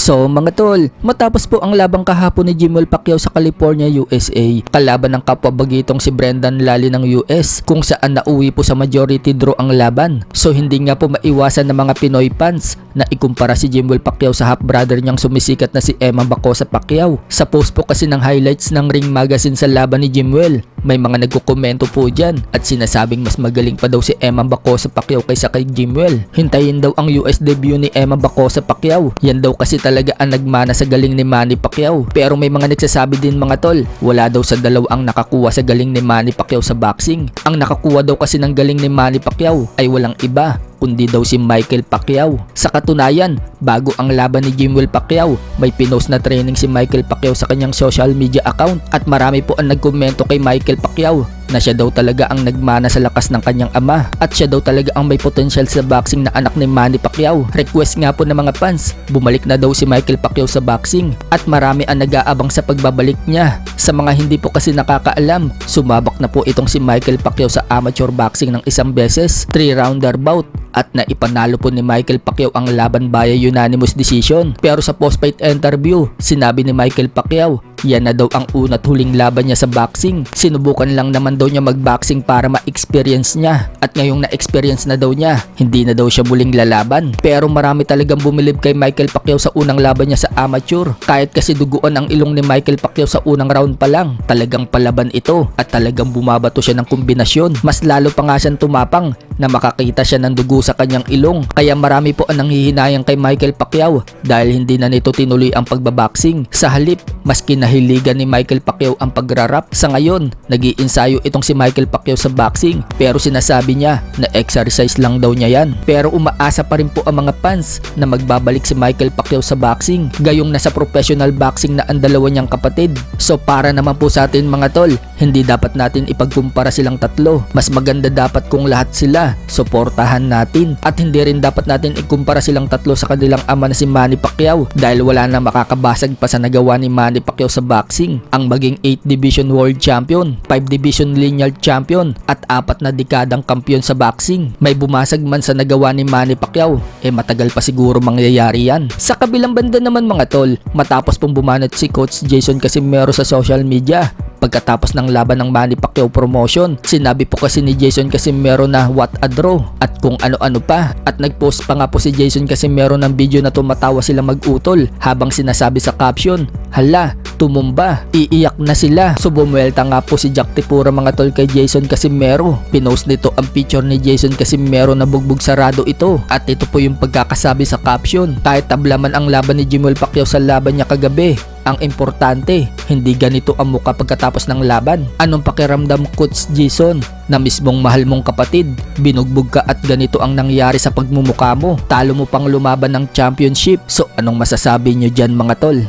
So mga tol, matapos po ang labang kahapon ni Jimwell Pacquiao sa California, USA, kalaban ng kapwa bagitong si Brendan Lally ng US, kung saan nauwi po sa majority draw ang laban. So hindi nga po maiwasan ng mga Pinoy fans na ikumpara si Jimwell Pacquiao sa half-brother niyang sumisikat na si Emma Bacosa Pacquiao. Sa post po kasi ng highlights ng Ring Magazine sa laban ni Jimwell, may mga nagkukomento po dyan at sinasabing mas magaling pa daw si Emma Bacosa Pacquiao kaysa kay Jimwell. Hintayin daw ang US debut ni Emma Bacosa Pacquiao. Yan daw kasi talaga ang nagmana sa galing ni Manny Pacquiao. Pero may mga nagsasabi din mga tol, wala daw sa dalaw ang nakakuha sa galing ni Manny Pacquiao sa boxing. Ang nakakuha daw kasi ng galing ni Manny Pacquiao ay walang iba kundi daw si Michael Pacquiao. Sa katunayan, bago ang laban ni Jimwell Pacquiao, may pinost na training si Michael Pacquiao sa kanyang social media account at marami po ang nagkomento kay Michael Pacquiao na siya daw talaga ang nagmana sa lakas ng kanyang ama at siya daw talaga ang may potential sa boxing na anak ni Manny Pacquiao. Request nga po ng mga fans, bumalik na daw si Michael Pacquiao sa boxing at marami ang nag-aabang sa pagbabalik niya. Sa mga hindi po kasi nakakaalam, sumabak na po itong si Michael Pacquiao sa amateur boxing ng isang beses, 3-rounder bout, at naipanalo po ni Michael Pacquiao ang laban via unanimous decision. Pero sa post-fight interview, sinabi ni Michael Pacquiao, yan na daw ang una't huling laban niya sa boxing. Sinubukan lang naman daw niya mag-boxing para ma-experience niya. At ngayong na-experience na daw niya, hindi na daw siya muling lalaban. Pero marami talagang bumilib kay Michael Pacquiao sa unang laban niya sa amateur. Kahit kasi duguan ang ilong ni Michael Pacquiao sa unang round pa lang, talagang palaban ito at talagang bumabato siya ng kombinasyon. Mas lalo pa nga siyang tumapang na makakita siya ng dugo sa kanyang ilong. Kaya marami po ang nanghihinayang kay Michael Pacquiao dahil hindi na nito tinuloy ang pagbaboxing. Sa halip, mas kinahiligan ni Michael Pacquiao ang pagrarap. Sa ngayon, nag-iinsayo itong si Michael Pacquiao sa boxing pero sinasabi niya na exercise lang daw niya yan. Pero umaasa pa rin po ang mga fans na magbabalik si Michael Pacquiao sa boxing gayong nasa professional boxing na ang dalawa niyang kapatid. So para naman po sa atin mga tol, hindi dapat natin ipagkumpara silang tatlo. Mas maganda dapat kung lahat sila suportahan natin at hindi rin dapat natin ikumpara silang tatlo sa kanilang ama na si Manny Pacquiao dahil wala na makakabasag pa sa nagawa ni Manny Pacquiao sa boxing. Ang maging 8 Division World Champion, 5 Division Lineal Champion at 4 na dekadang kampiyon sa boxing. May bumasag man sa nagawa ni Manny Pacquiao, matagal pa siguro mangyayari yan. Sa kabilang banda naman mga tol, matapos pong bumanat si Coach Jason Casimero sa social media pagkatapos ng laban ng Manny Pacquiao promotion, sinabi po kasi ni Jason Casimero na what a draw at kung ano-ano pa. At nagpost pa nga po si Jason Casimero ng video na tumatawa sila mag-utol habang sinasabi sa caption, hala, tumumba, iiyak na sila. So bumuelta nga po si Jack Tipura mga tol kay Jason Casimero. Pinost nito ang picture ni Jason Casimero na bugbog sarado ito. At ito po yung pagkakasabi sa caption, kahit tablaman ang laban ni Jimwell Pacquiao sa laban niya kagabi, ang importante, hindi ganito ang muka pagkatapos ng laban. Anong pakiramdam Coach Jason na mismong mahal mong kapatid, binugbog ka at ganito ang nangyari sa pagmumukha mo? Talo mo pang lumaban ng championship. So anong masasabi nyo dyan mga tol?